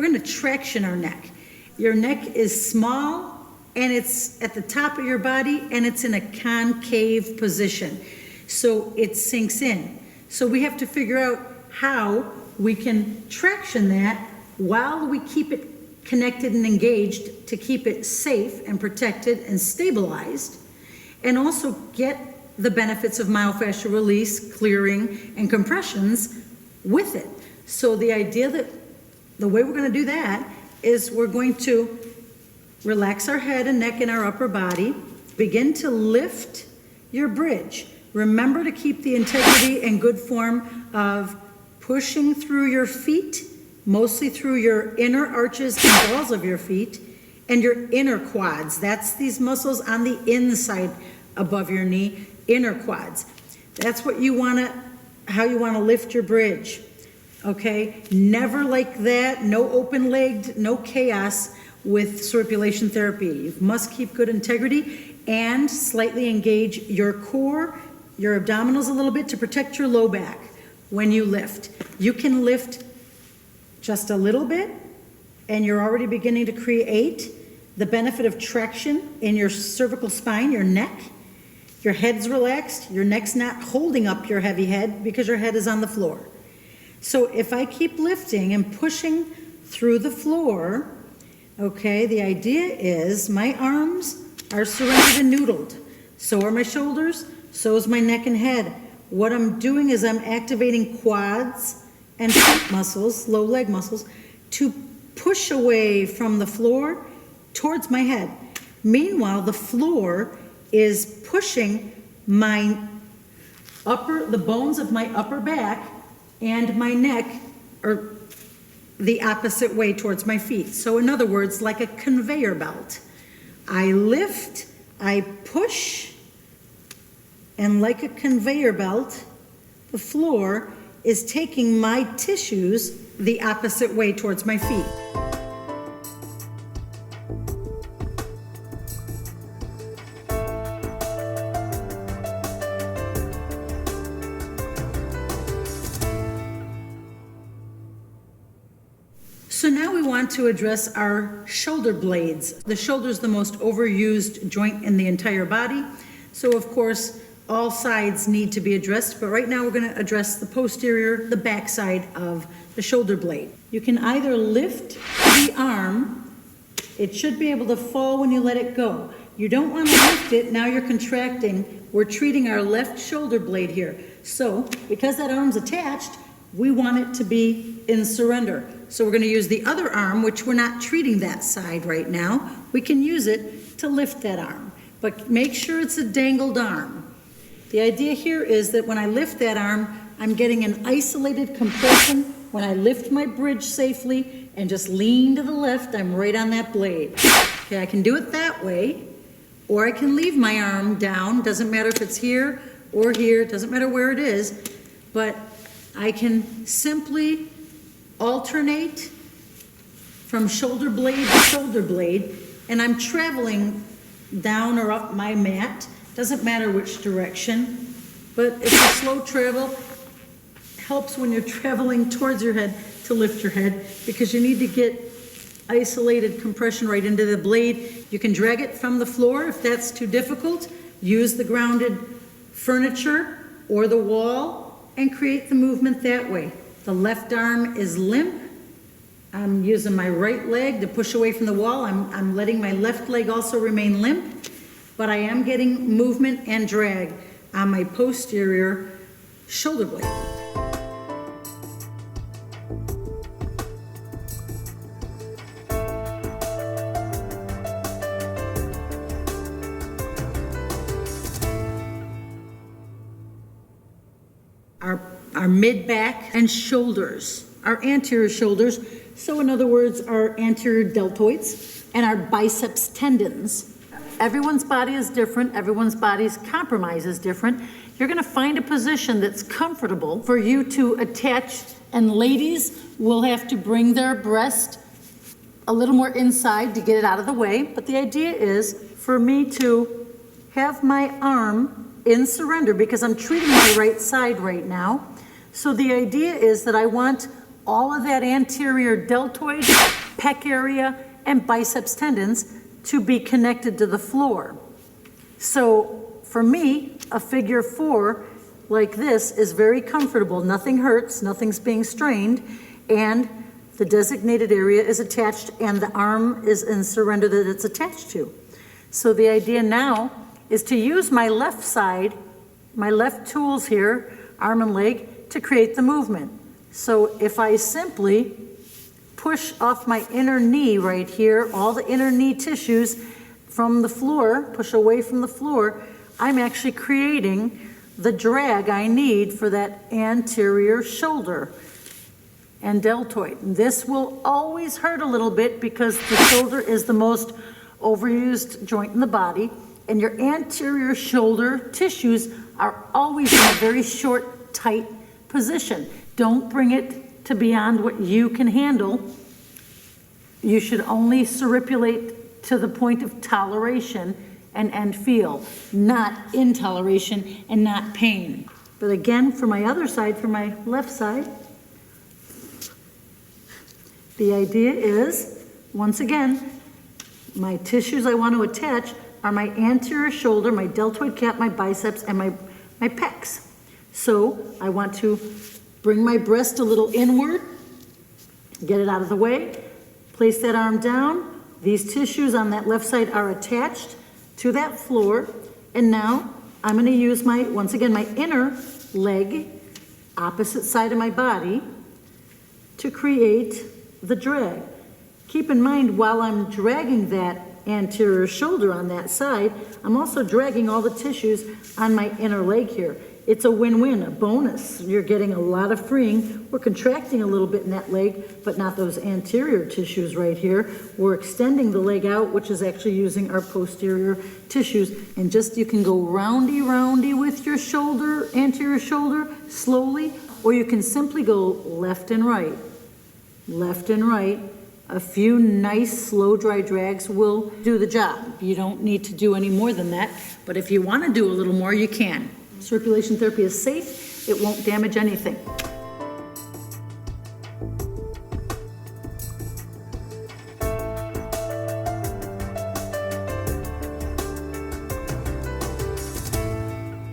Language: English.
we're going to traction our neck. Your neck is small and it's at the top of your body and it's in a concave position. So it sinks in. So we have to figure out how we can traction that while we keep it connected and engaged to keep it safe and protected and stabilized, and also get the benefits of myofascial release, clearing, and compressions with it. So the idea that the way we're going to do that is we're going to relax our head and neck and our upper body, begin to lift your bridge. Remember to keep the integrity and good form of pushing through your feet, mostly through your inner arches and balls of your feet, and your inner quads. That's these muscles on the inside above your knee, inner quads. That's what you want to, how you want to lift your bridge. Okay? Never like that, no open-legged, no chaos with Surripulation therapy. You must keep good integrity and slightly engage your core, your abdominals a little bit to protect your low back when you lift. You can lift just a little bit and you're already beginning to create the benefit of traction in your cervical spine, your neck. Your head's relaxed, your neck's not holding up your heavy head because your head is on the floor. So if I keep lifting and pushing through the floor, okay, the idea is my arms are surrendered and noodled. So are my shoulders, so is my neck and head. What I'm doing is I'm activating quads and feet muscles, low leg muscles, to push away from the floor towards my head. Meanwhile, the floor is pushing my the bones of my upper back and my neck are the opposite way towards my feet. So in other words, like a conveyor belt. I lift, I push, and like a conveyor belt, the floor is taking my tissues the opposite way towards my feet. So now we want to address our shoulder blades. The shoulder is the most overused joint in the entire body. So of course, all sides need to be addressed, but right now we're going to address the posterior, the back side of the shoulder blade. You can either lift the arm. It should be able to fall when you let it go. You don't want to lift it, now you're contracting. We're treating our left shoulder blade here. So because that arm's attached, we want it to be in surrender. So we're going to use the other arm, which we're not treating that side right now. We can use it to lift that arm, but make sure it's a dangled arm. The idea here is that when I lift that arm, I'm getting an isolated compression. When I lift my bridge safely and just lean to the left, I'm right on that blade. Okay, I can do it that way, or I can leave my arm down. Doesn't matter if it's here or here, doesn't matter where it is, but I can simply alternate from shoulder blade to shoulder blade, and I'm traveling down or up my mat. Doesn't matter which direction, but it's a slow travel. Helps when you're traveling towards your head to lift your head, because you need to get isolated compression right into the blade. You can drag it from the floor if that's too difficult. Use the grounded furniture or the wall and create the movement that way. The left arm is limp. I'm using my right leg to push away from the wall. I'm letting my left leg also remain limp, but I am getting movement and drag on my posterior shoulder blade. Our mid-back and shoulders, our anterior shoulders, so in other words, our anterior deltoids and our biceps tendons. Everyone's body is different, everyone's body's compromise is different. You're gonna find a position that's comfortable for you to attach, and ladies will have to bring their breast a little more inside to get it out of the way, but the idea is for me to have my arm in surrender because I'm treating my right side right now. So the idea is that I want all of that anterior deltoid, pec area, and biceps tendons to be connected to the floor. So for me, a figure 4 like this is very comfortable. Nothing hurts, nothing's being strained, and the designated area is attached and the arm is in surrender that it's attached to. So the idea now is to use my left side, my left tools here, arm and leg, to create the movement. So if I simply push off my inner knee right here, all the inner knee tissues from the floor, push away from the floor, I'm actually creating the drag I need for that anterior shoulder and deltoid. This will always hurt a little bit because the shoulder is the most overused joint in the body, and your anterior shoulder tissues are always in a very short, tight position. Don't bring it to beyond what you can handle. You should only surripulate to the point of toleration and feel, not intoleration and not pain. But again, for my other side, for my left side, the idea is, once again, my tissues I want to attach are my anterior shoulder, my deltoid cap, my biceps, and my pecs. So I want to bring my breast a little inward, get it out of the way, place that arm down. These tissues on that left side are attached to that floor, and now I'm going to use my, once again, my inner leg, opposite side of my body, to create the drag. Keep in mind, while I'm dragging that anterior shoulder on that side, I'm also dragging all the tissues on my inner leg here. It's a win-win, a bonus. You're getting a lot of freeing. We're contracting a little bit in that leg, but not those anterior tissues right here. We're extending the leg out, which is actually using our posterior tissues. And just, you can go roundy with your shoulder, anterior shoulder, slowly, or you can simply go left and right. Left and right. A few nice slow dry drags will do the job. You don't need to do any more than that, but if you want to do a little more, you can. Surripulation therapy is safe. It won't damage anything.